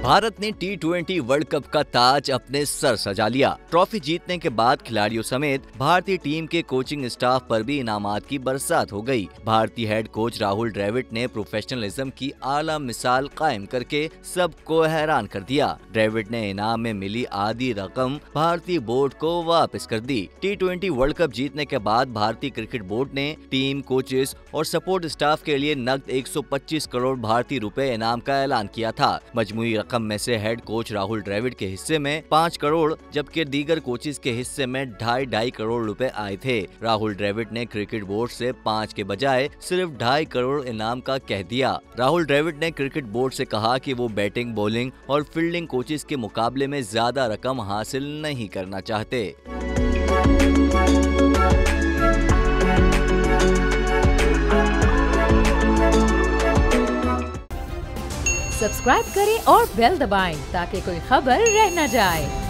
भारत ने T20 world cup का ताज अपने सर सजा लिया। ट्रॉफी जीतने के बाद खिलाड़ियों समेत भारतीय टीम के कोचिंग स्टाफ पर भी इनामात की बरसात हो गई। भारतीय हेड कोच राहुल द्रविड़ ने प्रोफेशनलिज्म की आला मिसाल कायम करके सबको हैरान कर दिया। द्रविड़ ने इनाम में मिली आधी रकम भारतीय बोर्ड को वापस कर दी। T20 वर्ल्ड कप जीतने के बाद भारतीय क्रिकेट बोर्ड ने टीम, कोचेस और सपोर्ट स्टाफ के लिए नकद 125 करोड़ भारतीय रुपए इनाम का ऐलान किया था। मजमूई रकम में से हेड कोच राहुल द्रविड़ के हिस्से में 5 करोड़ जबकि दीगर कोचेस के हिस्से में 2.5 करोड़ रुपए आए थे। राहुल द्रविड़ ने क्रिकेट बोर्ड से 5 के बजाय सिर्फ 2.5 करोड़ इनाम का कह दिया। राहुल द्रविड़ ने क्रिकेट बोर्ड से कहा कि वो बैटिंग, बॉलिंग और फील्डिंग कोचेस के मुकाबले में ज्यादा रकम हासिल नहीं करना चाहते। सब्सक्राइब करें और बेल दबाएं ताकि कोई खबर रह न जाए।